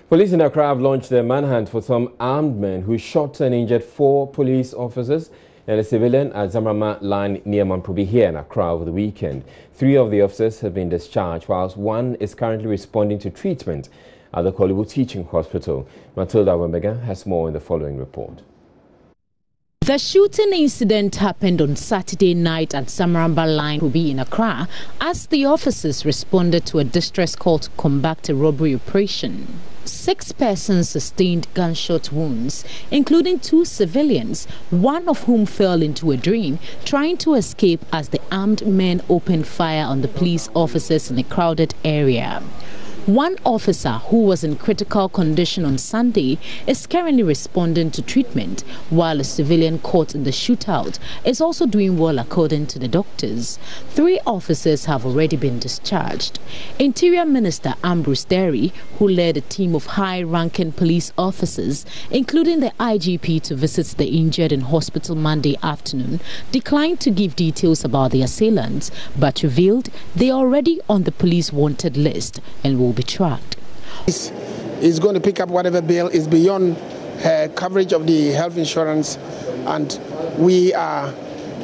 Police in Accra have launched their manhunt for some armed men who shot and injured 4 police officers and a civilian at Zamrama line near Mamprobi here in Accra over the weekend. 3 of the officers have been discharged, whilst 1 is currently responding to treatment at the Korle Bu Teaching Hospital. Matilda Wemega has more in the following report. The shooting incident happened on Saturday night at Zamrama line Mamprobi in Accra as the officers responded to a distress call to combat a robbery operation. 6 persons sustained gunshot wounds, including 2 civilians, one of whom fell into a drain trying to escape as the armed men opened fire on the police officers in a crowded area. One officer who was in critical condition on Sunday is currently responding to treatment, while a civilian caught in the shootout is also doing well according to the doctors. 3 officers have already been discharged. Interior Minister Ambrose Derry, who led a team of high-ranking police officers, including the IGP, to visit the injured in hospital Monday afternoon, declined to give details about the assailants, but revealed they are already on the police wanted list and will be tracked. Is going to pick up whatever bill is beyond coverage of the health insurance, and we are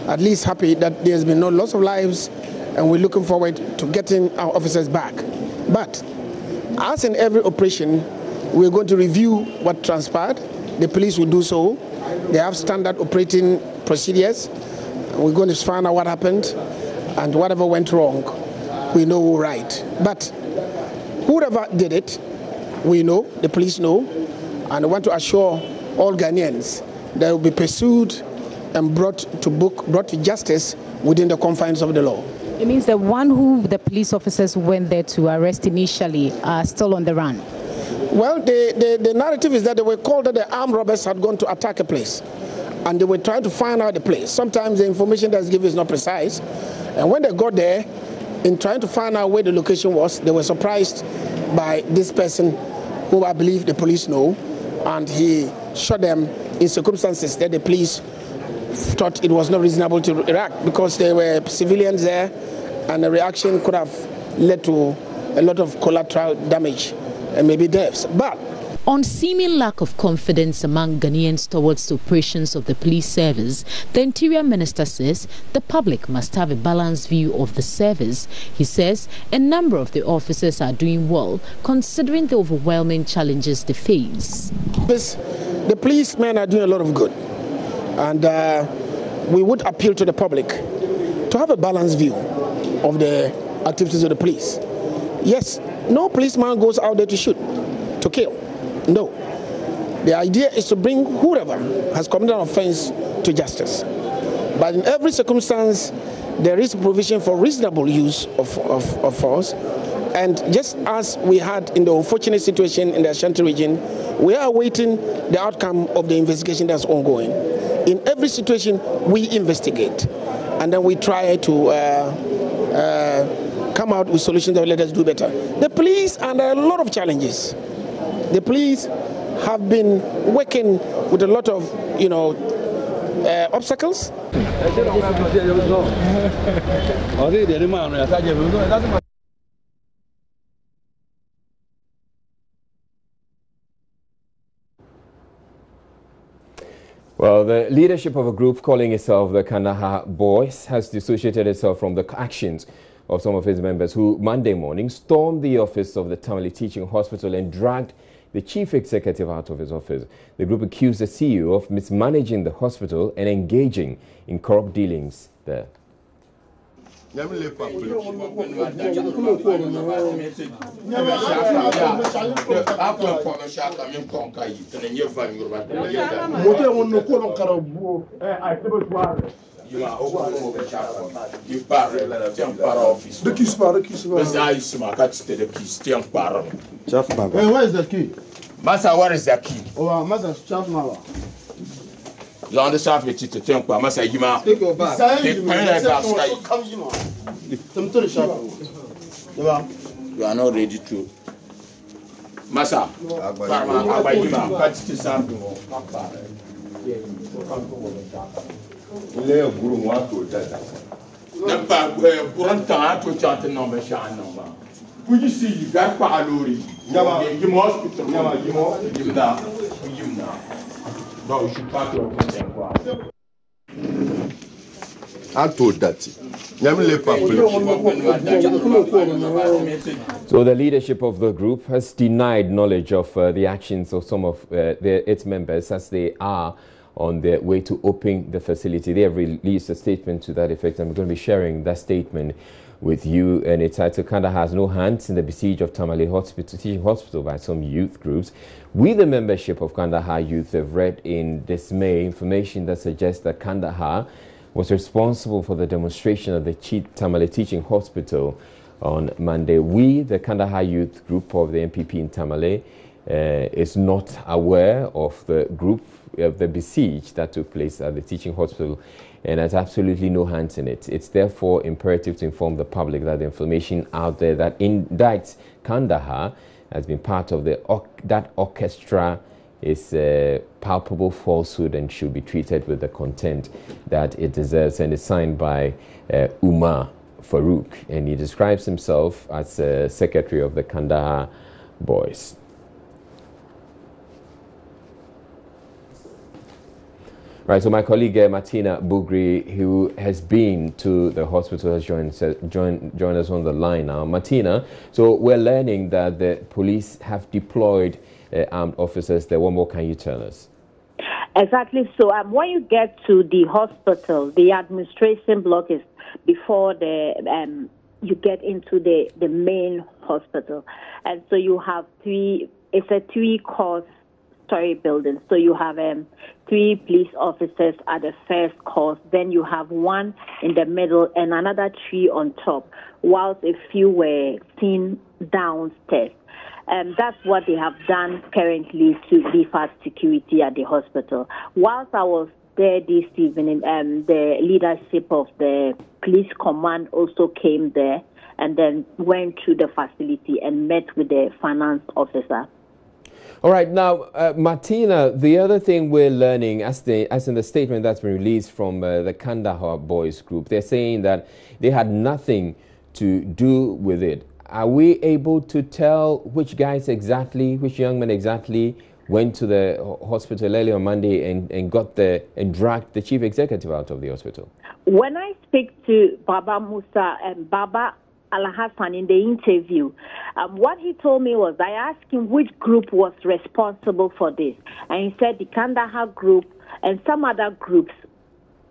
at least happy that there's been no loss of lives, and we're looking forward to getting our officers back. But as in every operation, we're going to review what transpired. The police will do so. They have standard operating procedures. We're going to find out what happened, and whatever went wrong, we know we're right. But whoever did it, we know, the police know, and I want to assure all Ghanaians they will be pursued and brought to justice within the confines of the law. It means the one who the police officers went there to arrest initially are still on the run? Well, the narrative is that they were called that the armed robbers had gone to attack a place, and they were trying to find out the place. Sometimes the information that's given is not precise, and when they got there, in trying to find out where the location was, they were surprised by this person who I believe the police know, and he shot them in circumstances that the police thought it was not reasonable to react because there were civilians there, and the reaction could have led to a lot of collateral damage and maybe deaths. But on seeming lack of confidence among Ghanaians towards the operations of the police service, the Interior Minister says the public must have a balanced view of the service. He says a number of the officers are doing well, considering the overwhelming challenges they face. The policemen are doing a lot of good, and we would appeal to the public to have a balanced view of the activities of the police. Yes, no policeman goes out there to shoot, to kill. No. The idea is to bring whoever has committed an offense to justice. But in every circumstance, there is provision for reasonable use of force. And just as we had in the unfortunate situation in the Ashanti region, we are awaiting the outcome of the investigation that's ongoing. In every situation, we investigate. And then we try to come out with solutions that will let us do better. The police are under a lot of challenges. The police have been working with a lot of, obstacles. Well, the leadership of a group calling itself the Kandahar Boys has dissociated itself from the actions of some of its members who Monday morning stormed the office of the Tamale Teaching Hospital and dragged the chief executive out of his office. The group accused the CEO of mismanaging the hospital and engaging in corrupt dealings there. Where is the key? Master, where is the key? Oh, Master, staff now. Land the staff with it to think about Master Yima. Take your back. Come to the shop. You are not ready to. Master, Would you see you got Palori? You hospital. You now. No, you should pack your I told that. So the leadership of the group has denied knowledge of the actions of some of its members as they are on their way to open the facility. They have released a statement to that effect, and we're going to be sharing that statement with you. And it's titled, Kandahar has no hands in the besiege of Tamale Teaching Hospital by some youth groups. We, the membership of Kandahar Youth, have read in dismay information that suggests that Kandahar was responsible for the demonstration of the Tamale Teaching Hospital on Monday. We, the Kandahar Youth Group of the MPP in Tamale, is not aware of the group of the besiege that took place at the teaching hospital and has absolutely no hands in it. It's therefore imperative to inform the public that the information out there that indicts Kandahar has been part of that orchestra is a palpable falsehood and should be treated with the contempt that it deserves, and is signed by Umar Farouk, and he describes himself as secretary of the Kandahar Boys. Right, so my colleague Martina Bugri, who has been to the hospital, has joined us on the line now. Martina, so we're learning that the police have deployed armed officers there. What more can you tell us? Exactly. So when you get to the hospital, the administration block is before the you get into the main hospital, and so you have it's a three-story building. So you have 3 police officers at the first course, then you have 1 in the middle and another 3 on top, whilst a few were seen downstairs. And that's what they have done currently to beef up security at the hospital. Whilst I was there this evening, the leadership of the police command also came there and then went to the facility and met with the finance officer. All right, now, Martina, the other thing we're learning, as in the statement that's been released from the Kandahar Boys group, they're saying that they had nothing to do with it. Are we able to tell which young men exactly went to the hospital early on Monday and dragged the chief executive out of the hospital? When I speak to Baba Musa and Baba Al-Hassan in the interview, what he told me was, I asked him which group was responsible for this, and he said the Kandahar group and some other groups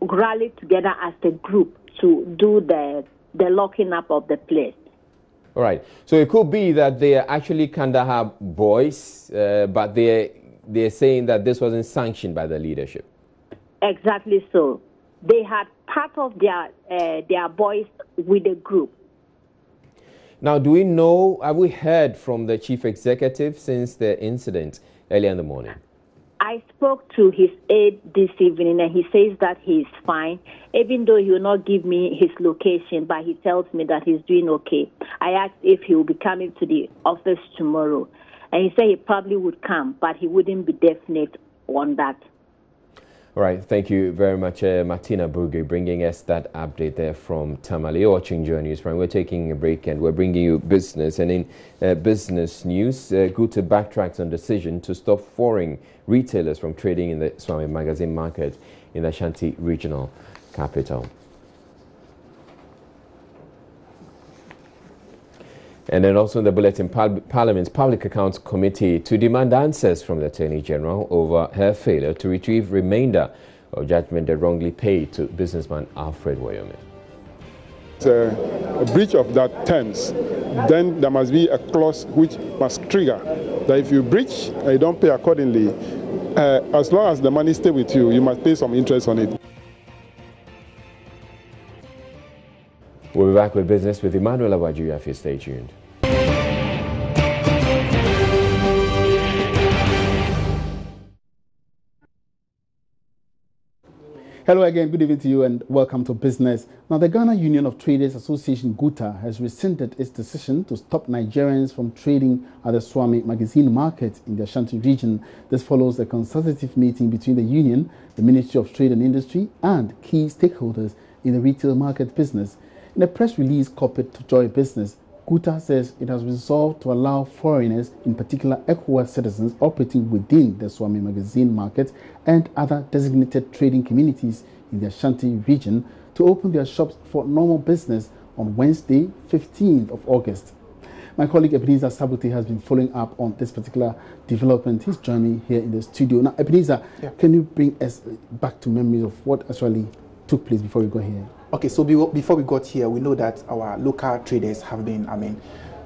rallied together as a group to do the locking up of the place. All right, so it could be that they are actually Kandahar boys, but they're saying that this wasn't sanctioned by the leadership. Exactly so. They had part of their boys with the group. Now, do we know, have we heard from the chief executive since the incident earlier in the morning? I spoke to his aide this evening, and he says that he's fine, even though he will not give me his location, but he tells me that he's doing okay. I asked if he will be coming to the office tomorrow, and he said he probably would come, but he wouldn't be definite on that. All right, thank you very much, Martina Bugri, bringing us that update there from Tamale or Chinjo News Prime. We're taking a break and we're bringing you business. And in business news, Guta backtracks on decision to stop foreign retailers from trading in the Swami Magazine market in the Ashanti regional capital. And then also in the bulletin, Parliament's Public Accounts Committee to demand answers from the Attorney General over her failure to retrieve remainder of judgment that wrongly paid to businessman Alfred Woyome. It's a breach of that terms. Then there must be a clause which must trigger that if you breach and you don't pay accordingly, as long as the money stays with you, you must pay some interest on it. We'll be back with business with Emmanuel Awaju. Stay tuned. Hello again, good evening to you and welcome to business. Now, the Ghana Union of Traders Association, GUTA, has rescinded its decision to stop Nigerians from trading at the Swami Magazine market in the Ashanti region. This follows a consultative meeting between the union, the Ministry of Trade and Industry, and key stakeholders in the retail market business. In a press release copied to Joy Business, GUTA says it has resolved to allow foreigners, in particular ECOWAS citizens operating within the Swami Magazine market and other designated trading communities in the Ashanti region, to open their shops for normal business on Wednesday, 15th of August. My colleague Ebenezer Sabute has been following up on this particular development. He's joining me here in the studio. Now, Ebenezer, can you bring us back to memories of what actually took place before we got here? Okay, so before we got here, we know that our local traders have been,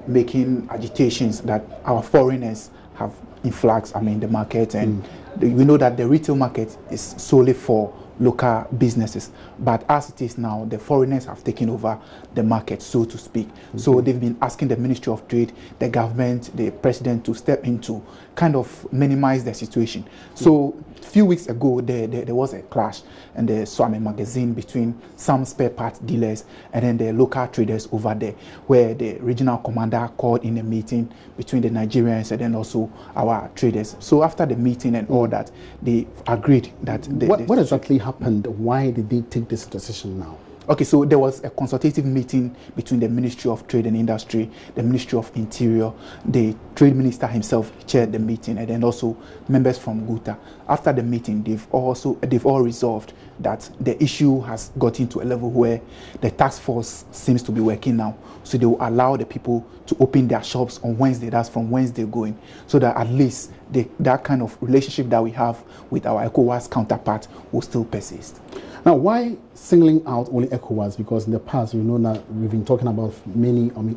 making agitations that our foreigners have influx, the market, and we know that the retail market is solely for local businesses, but as it is now, the foreigners have taken over the market, so to speak. So they've been asking the Ministry of Trade, the government, the president to step in to kind of minimize the situation. So a few weeks ago, there was a clash in the Swami Magazine between some spare parts dealers and then the local traders over there, where the regional commander called in a meeting between the Nigerians and then also our traders. So after the meeting and all that, they agreed that... What exactly happened? Why did they take this decision now? Okay, so there was a consultative meeting between the Ministry of Trade and Industry, the Ministry of Interior, the Trade Minister himself chaired the meeting, and then also members from GUTA. After the meeting, they've all resolved that the issue has gotten to a level where the task force seems to be working now. So they will allow the people to open their shops on Wednesday. That's from Wednesday going, so that at least that kind of relationship that we have with our ECOWAS counterpart will still persist. Now, why singling out only ECOWAS? Because in the past, we know that we've been talking about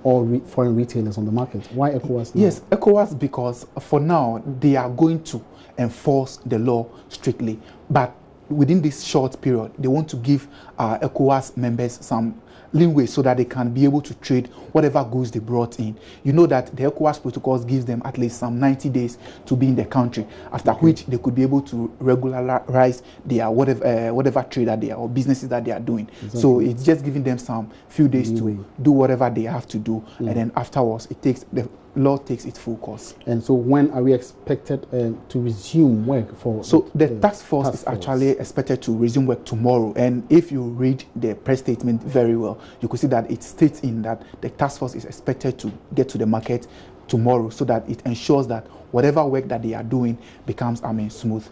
all foreign retailers on the market. Why ECOWAS now? Yes, ECOWAS, because for now, they are going to enforce the law strictly. But within this short period, they want to give ECOWAS members some leeway so that they can be able to trade whatever goods they brought in. You know that the ECOWAS protocols gives them at least some 90 days to be in the country, after which they could be able to regularize their whatever trade that they are or businesses that they are doing. Exactly. So it's just giving them some few days to do whatever they have to do, and then afterwards the law takes its full course. And so when are we expected to resume work for? So the task force is actually expected to resume work tomorrow, and if you read the press statement very well, you could see that it states in that the task force is expected to get to the market tomorrow, so that it ensures that whatever work that they are doing becomes smooth.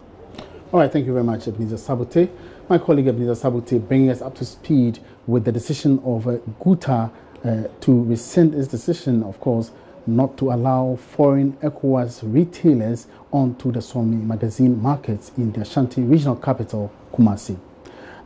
All right, thank you very much, Ebenezer Sabute. My colleague Ebenezer Sabute bringing us up to speed with the decision of GUTA to rescind its decision, of course, not to allow foreign ECOWAS retailers onto the Swami Magazine markets in the Ashanti regional capital, Kumasi.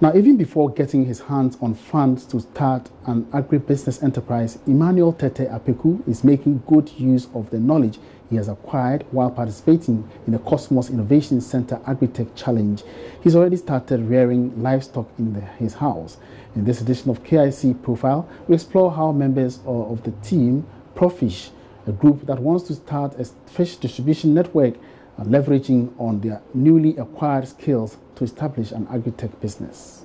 Now, even before getting his hands on funds to start an agribusiness enterprise, Emmanuel Tete Apeku is making good use of the knowledge he has acquired while participating in the Cosmos Innovation Center Agritech Challenge. He's already started rearing livestock in his house. In this edition of KIC Profile, we explore how members of the team, Profish, a group that wants to start a fish distribution network, leveraging on their newly acquired skills to establish an agritech business.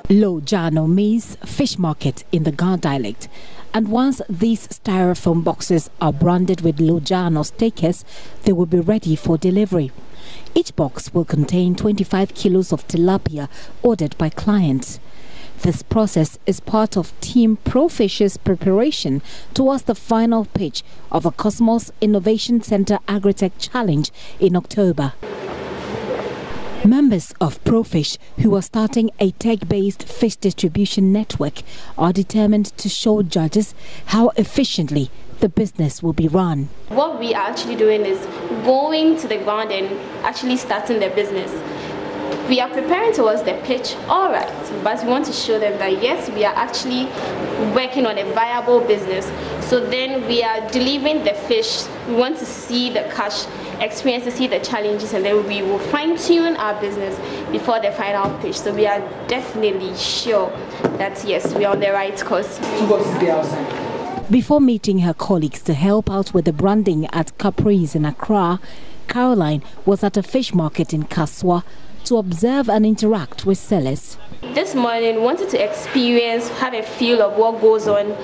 Lojano means fish market in the Ga dialect. And once these styrofoam boxes are branded with Lojano stickers, they will be ready for delivery. Each box will contain 25 kilos of tilapia ordered by clients. This process is part of Team Profish's preparation towards the final pitch of a Cosmos Innovation Center Agritech Challenge in October. Members of Profish, who are starting a tech-based fish distribution network, are determined to show judges how efficiently the business will be run. What we are actually doing is going to the ground and actually starting the business. We are preparing towards the pitch, all right, but we want to show them that yes, we are actually working on a viable business. So then we are delivering the fish. We want to see the cash experience, to see the challenges, and then we will fine-tune our business before the final pitch. So we are definitely sure that yes, we are on the right course. Before meeting her colleagues to help out with the branding at Capri's in Accra, Caroline was at a fish market in Kaswa to observe and interact with sellers. This morning, wanted to experience, have a feel of what goes on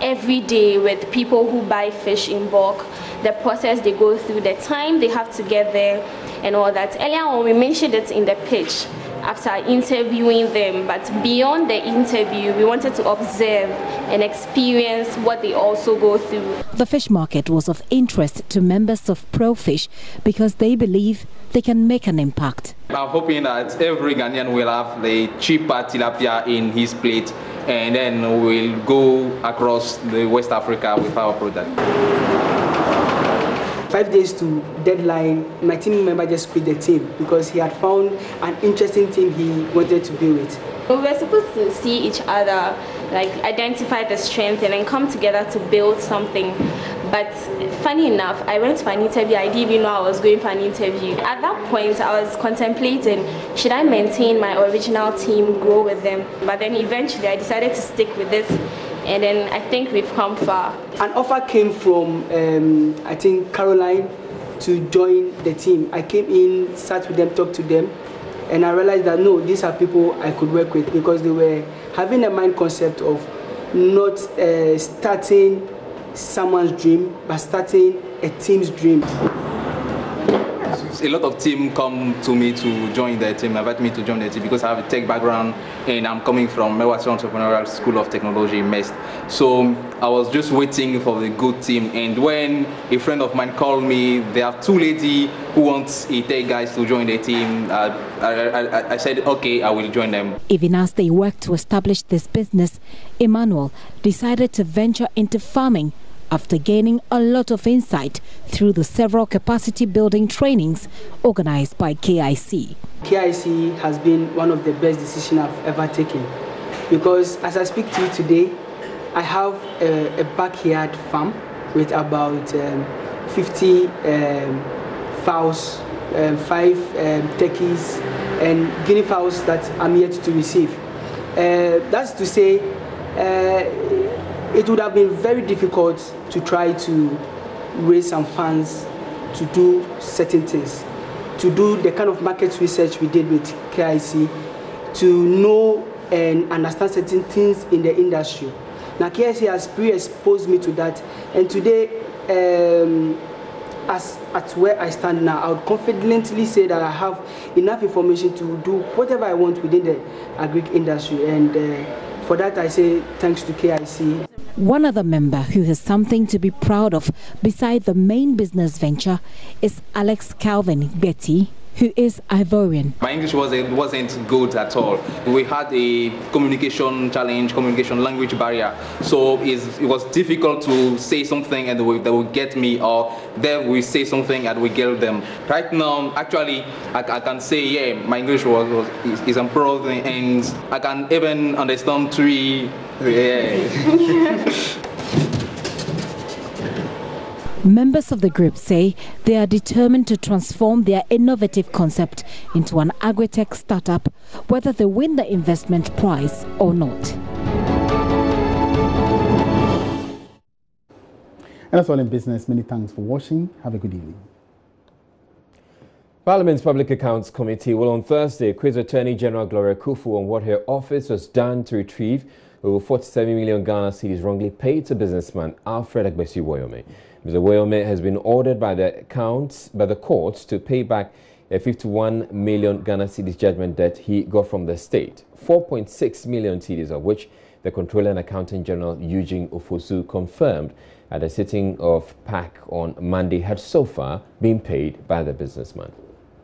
every day with people who buy fish in bulk, the process they go through, the time they have to get there, and all that. Earlier on, we mentioned it in the pitch after interviewing them, but beyond the interview, we wanted to observe and experience what they also go through. The fish market was of interest to members of ProFish because they believe they can make an impact. I'm hoping that every Ghanaian will have the cheaper tilapia in his plate, and then we'll go across the West Africa with our product. 5 days to deadline, my team member just quit the team because he had found an interesting team he wanted to be with. We were supposed to see each other, like identify the strength and then come together to build something. But funny enough, I went for an interview. I didn't even know I was going for an interview. At that point, I was contemplating, should I maintain my original team, grow with them? But then eventually I decided to stick with this. And then I think we've come far. An offer came from, I think, Caroline to join the team. I came in, sat with them, talked to them, and I realized that no, these are people I could work with because they were having a mind concept of not starting someone's dream, but starting a team's dream. A lot of team come to me to join the team, invite me to join the team because I have a tech background and I'm coming from Mewati Entrepreneurial School of Technology, MEST. So I was just waiting for the good team, and when a friend of mine called me, there are two ladies who want a tech guys to join the team. I said, okay, I will join them. Even as they work to establish this business, Emmanuel decided to venture into farming after gaining a lot of insight through the several capacity building trainings organized by KIC. KIC has been one of the best decisions I've ever taken because as I speak to you today, I have a backyard farm with about 50 fowls, 5 turkeys and guinea fowls that I'm yet to receive. That's to say, it would have been very difficult to try to raise some funds to do certain things, to do the kind of market research we did with KIC, to know and understand certain things in the industry. Now KIC has pre-exposed me to that, and today, as at where I stand now, I would confidently say that I have enough information to do whatever I want within the agri industry, and for that I say thanks to KIC. One other member who has something to be proud of beside the main business venture is Alex Calvin Betty, who is Ivorian. My English wasn't good at all. We had a communication challenge, communication language barrier. So it was difficult to say something and they would get me, or they will say something and we get them. Right now, actually, I can say, yeah, my English is improved and I can even understand 3. Yeah. Members of the group say they are determined to transform their innovative concept into an agri-tech startup, whether they win the investment prize or not. And that's all in business. Many thanks for watching. Have a good evening. Parliament's Public Accounts Committee will on Thursday quiz Attorney General Gloria Kufu on what her office has done to retrieve over 47 million Ghana cedis wrongly paid to businessman Alfred Agbesi Woyome. Mr. Woyome has been ordered by the courts to pay back a 51 million Ghana cedis judgment debt he got from the state, 4.6 million cedis of which the Controller and Accountant General Eugene Ofosu confirmed at a sitting of PAC on Monday had so far been paid by the businessman.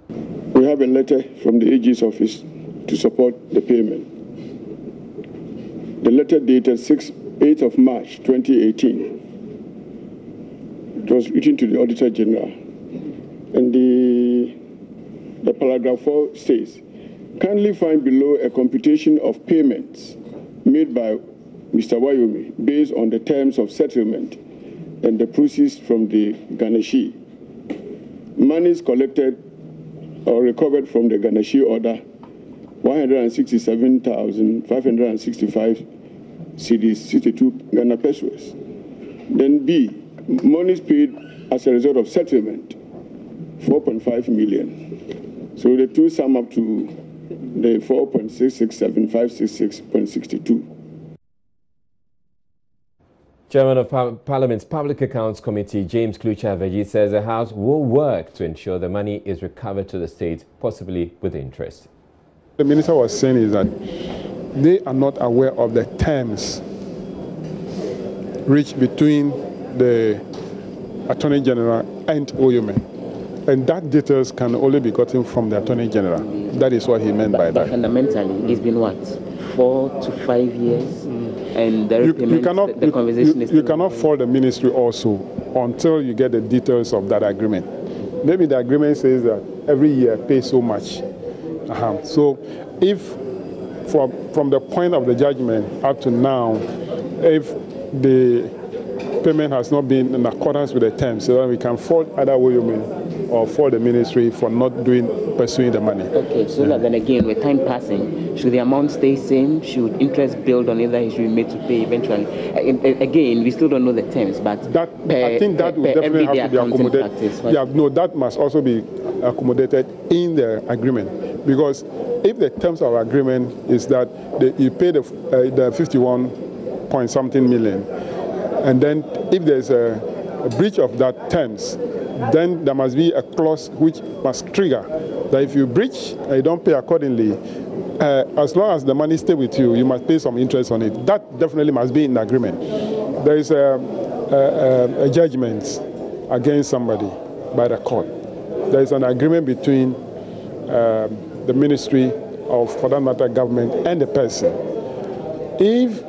We have a letter from the AG's office to support the payment. The letter dated 8th of March 2018. It was written to the Auditor General. And the paragraph 4 says, kindly find below a computation of payments made by Mr. Woyome based on the terms of settlement and the proceeds from the Ghanaian. Monies collected or recovered from the Ghanaian order, 167,565 cedis, 62 Ghana pesos. Then B, monies paid as a result of settlement, 4.5 million. So the two sum up to the 4.667566.62. Chairman of Parliament's Public Accounts Committee, James Klucha-Veggie, says the House will work to ensure the money is recovered to the state, possibly with interest. The Minister was saying is that they are not aware of the terms reached between the Attorney General and Oyume. And that details can only be gotten from the Attorney General. That is what he meant by that. But fundamentally, it's been what? 4 to 5 years? And the conversation is... You cannot fault the ministry also until you get the details of that agreement. Maybe the agreement says that every year pay so much. So if from the point of the judgment up to now, if the payment has not been in accordance with the terms, so that we can fault either Oyume or fault the ministry for not pursuing the money. Okay, so that then again, with time passing, should the amount stay same? Should interest build on either he should be made to pay eventually? Again, we still don't know the terms, but I think that will definitely have to be accommodated. No, that must also be accommodated in the agreement, because if the terms of agreement is that you pay the 51 point something million, and then if there's a breach of that terms, then there must be a clause which must trigger that if you breach and you don't pay accordingly, as long as the money stays with you, you must pay some interest on it. That definitely must be in agreement. There is a judgment against somebody by the court. There is an agreement between the Ministry of, for that matter, government and the person. If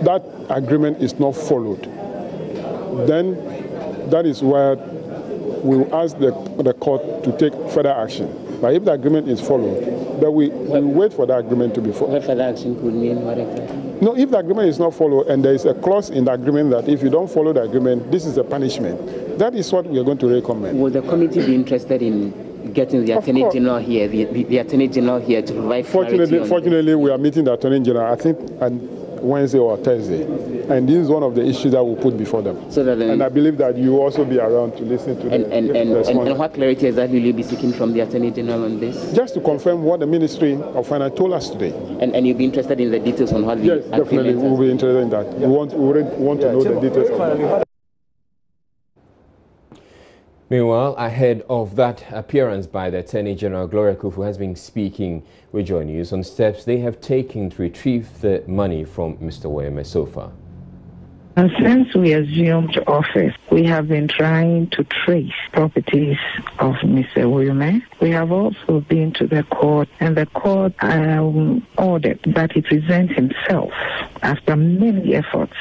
that agreement is not followed, then that is where we will ask the court to take further action. But if the agreement is followed, then we wait for the agreement to be followed. What further action could mean? What exactly? No, if the agreement is not followed and there is a clause in the agreement that if you don't follow the agreement, this is a punishment. That is what we are going to recommend. Will the committee be interested in getting the Attorney General here, the Attorney General here to provide clarity on Fortunately, we are meeting the Attorney General, I think, on Wednesday or Thursday. And this is one of the issues that we'll put before them. So that and I believe that you will also be around to listen to them. And what clarity exactly will you be seeking from the Attorney General on this? Just to confirm what the Ministry of Finance told us today. And you'll be interested in the details on what the Yes, definitely, we'll be interested in that. We want to know the details of that. Meanwhile, ahead of that appearance by the Attorney General, Gloria Kufu has been speaking with Joy News on steps they have taken to retrieve the money from Mr. Oyume so far. And since we assumed office, we have been trying to trace properties of Mr. Oyume. We have also been to the court, and the court ordered that he present himself after many efforts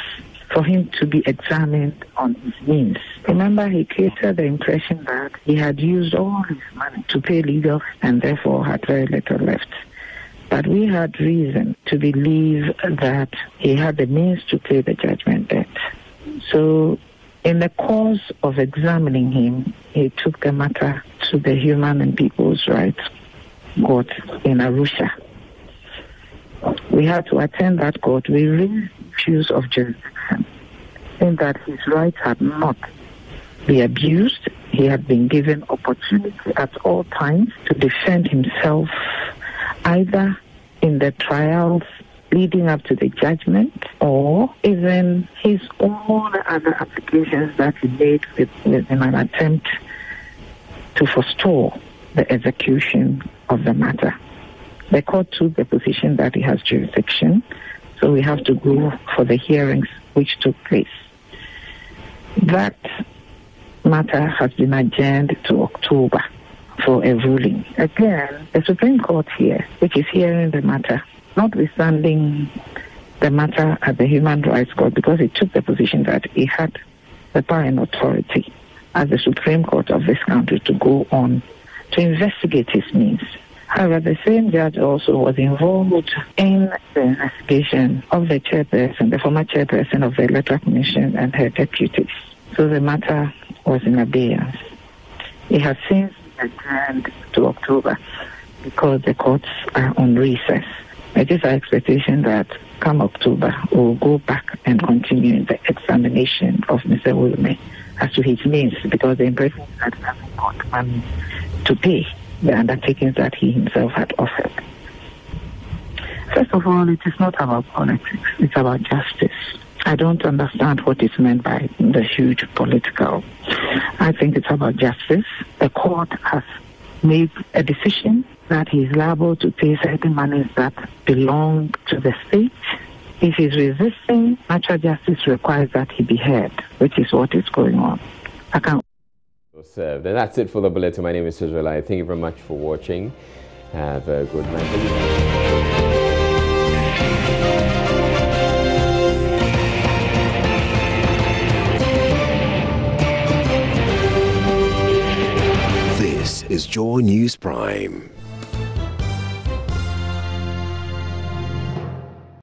for him to be examined on his means. Remember, he created the impression that he had used all his money to pay legal and therefore had very little left. But we had reason to believe that he had the means to pay the judgment debt. So in the course of examining him, he took the matter to the Human and People's Rights Court in Arusha. We had to attend that court. We raised issues of jurisdiction, saying that his rights had not been abused. He had been given opportunity at all times to defend himself, either in the trials leading up to the judgment or even his own other applications that he made in an attempt to forestall the execution of the matter. The court took the position that he has jurisdiction, so we have to go for the hearings which took place. That matter has been adjourned to October for a ruling. Again, the Supreme Court here, which is hearing the matter, notwithstanding the matter at the Human Rights Court, because it took the position that it had the power and authority as the Supreme Court of this country to go on to investigate his means. However, the same judge also was involved in the investigation of the chairperson, the former chairperson of the Electoral Commission and her deputies. So the matter was in abeyance. It has since adjourned to October because the courts are on recess. It is our expectation that come October, we'll go back and continue the examination of Mr. Oyume as to his means, because the impression is that he hasn't got money to pay the undertakings that he himself had offered. First of all, it is not about politics, it's about justice. I don't understand what is meant by the huge political. I think it's about justice. The court has made a decision that he is liable to pay certain monies that belong to the state. If he's resisting, natural justice requires that he be heard, which is what is going on. I can't. Served. And that's it for the bulletin. My name is Israelite. Thank you very much for watching. Have a good night. This is Joy News Prime.